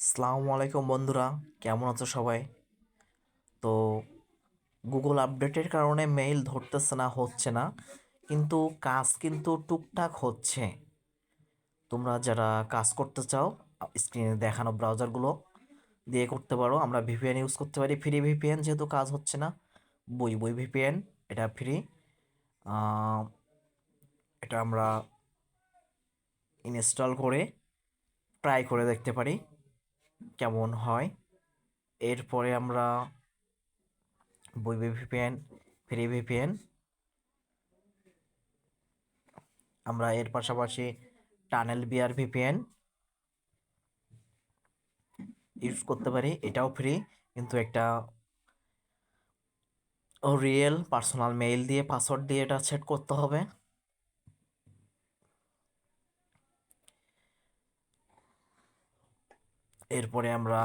আসসালামু আলাইকুম বন্ধুরা, কেমন আছো সবাই? তো গুগল আপডেটের কারণে মেইল ধরতেছে না, হচ্ছে না, কিন্তু কাজ কিন্তু টুকটাক হচ্ছে। তোমরা যারা কাজ করতে চাও স্ক্রিনে দেখানো ব্রাউজারগুলো দিয়ে করতে পারো। আমরা ভিপিএন ইউজ করতে পারি, ফ্রি ভিপিএন, যেহেতু কাজ হচ্ছে না। বই বই ভিপিএন, এটা ফ্রি। এটা আমরা ইনস্টল করে ট্রাই করে দেখতে পারি কেমন হয়। এরপরে আমরা বই বই ভিপিএন, ফ্রি ভিপিএন, আমরা এর পাশাপাশি টানেল বিআর ভিপিএন ইউজ করতে পারি, এটাও ফ্রি। কিন্তু একটা রিয়েল পার্সোনাল মেইল দিয়ে পাসওয়ার্ড দিয়ে এটা সেট করতে হবে। এরপরে আমরা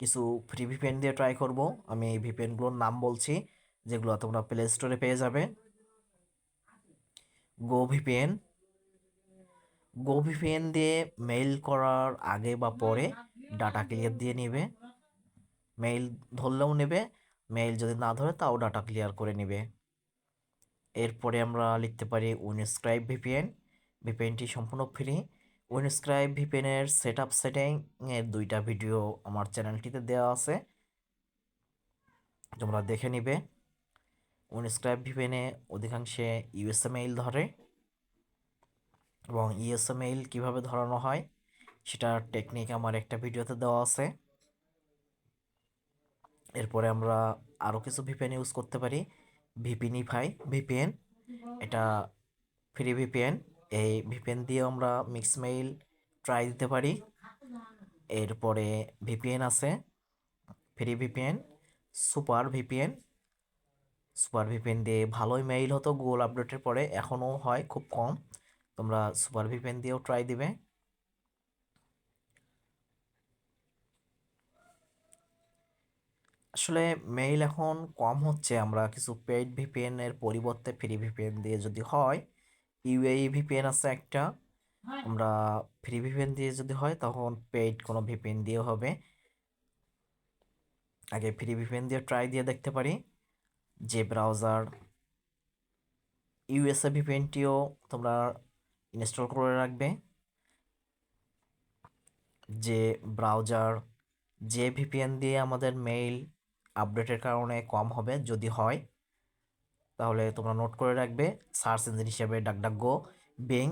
কিছু ফ্রি ভিপিএন দিয়ে ট্রাই করব। আমি এই ভিপিএনগুলোর নাম বলছি, যেগুলো তোমরা প্লে স্টোরে পেয়ে যাবে। গো ভিপিএন। গো ভিপিএন দিয়ে মেইল করার আগে বা পরে ডাটা ক্লিয়ার দিয়ে নেবে। মেইল ধরলেও নেবে, মেইল যদি না ধরে তাও ডাটা ক্লিয়ার করে নেবে। এরপরে আমরা লিখতে পারি উইনস্ক্রাইব ভিপিএন। ভিপিএনটি সম্পূর্ণ ফ্রি। উইনস্ক্রাইব ভিপিএনের সেট আপ সেটিং এর 2টা ভিডিও আমার চ্যানেলটিতে দেওয়া আছে, তোমরা দেখে নিবে। উইনস্ক্রাইব ভিপিএনে অধিকাংশে ইউএসএ মেইল ধরে, এবং ইউএসএ মেইল কীভাবে ধরানো হয় সেটার টেকনিক আমার একটা ভিডিওতে দেওয়া আছে। এরপরে আমরা আরও কিছু ভিপিএন ইউজ করতে পারি। ভিপিনিফাই ভিপিএন, এটা ফ্রি ভিপিএন। এই ভিপিএন দিয়ে আমরা মিক্স মেইল ট্রাই দিতে পারি। এরপরে ভিপিএন আছে free VPN, super VPN. Super VPN দিয়ে ভালোই মেইল হতো গুগল আপডেটের পরে, এখনও হয়, খুব কম। তোমরা সুপার ভিপিএন দিয়েও ট্রাই দিবে। আসলে মেইল এখন কম হচ্ছে, আমরা কিছু পেইড ভিপিএন এর পরিবর্তে ফ্রি ভিপিএন দিয়ে যদি হয়, ইউএই ভিপিএন আছে একটা, আমরা ফ্রি ভিপিএন দিয়ে যদি হয় তখন পেইড কোনো ভিপিএন দিয়ে হবে। আগে ফ্রি ভিপিএন দিয়ে ট্রাই দিয়ে দেখতে পারি। যে ব্রাউজার ইউএসএ ভিপিএনটিও তোমরা ইনস্টল করে রাখবে। যে ব্রাউজার, যে ভিপিএন দিয়ে আমাদের মেইল আপডেটের কারণে কম হবে যদি হয়, তাহলে তোমরা নোট করে রাখবে। সার্চ ইঞ্জিন হিসেবে DuckDuckGo, being,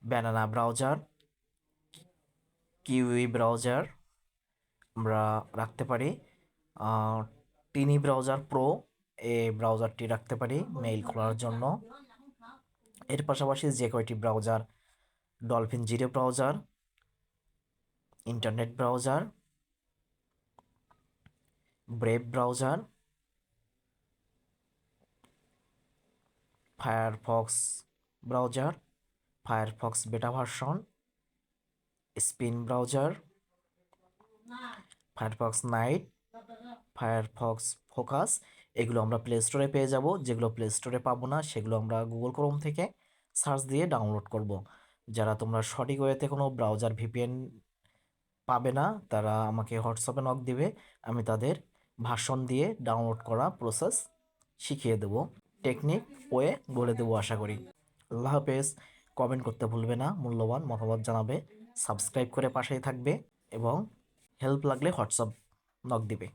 banana browser, kiwi browser আমরা রাখতে পারি। টিনি ব্রাউজার প্রো, এই ব্রাউজারটি রাখতে পারি মেইল খোলার জন্য। এর পাশাপাশি যে কয়টি browser, dolphin zero browser, internet browser, brave browser, Firefox browser, Firefox বেটা version, spin browser, Firefox night, Firefox focus, এগুলো আমরা প্লে স্টোরে পেয়ে যাব। যেগুলো প্লে স্টোরে পাবো না সেগুলো আমরা গুগল ক্রোম থেকে সার্চ দিয়ে ডাউনলোড করব। যারা তোমরা সঠিক ওয়েতে কোনো ব্রাউজার ভিপিএন পাবে না তারা আমাকে হোয়াটসঅ্যাপে নক দিবে, আমি তাদের ভাষণ দিয়ে ডাউনলোড করা প্রসেস শিখিয়ে দেব, টেকনিক ওয়ে বলে দেবো আশা করি। আল্লাহ হাফেজ। কমেন্ট করতে ভুলবে না, মূল্যবান মতামত জানাবে, সাবস্ক্রাইব করে পাশেই থাকবে, এবং হেল্প লাগলে হোয়াটসঅ্যাপ নক দিবে।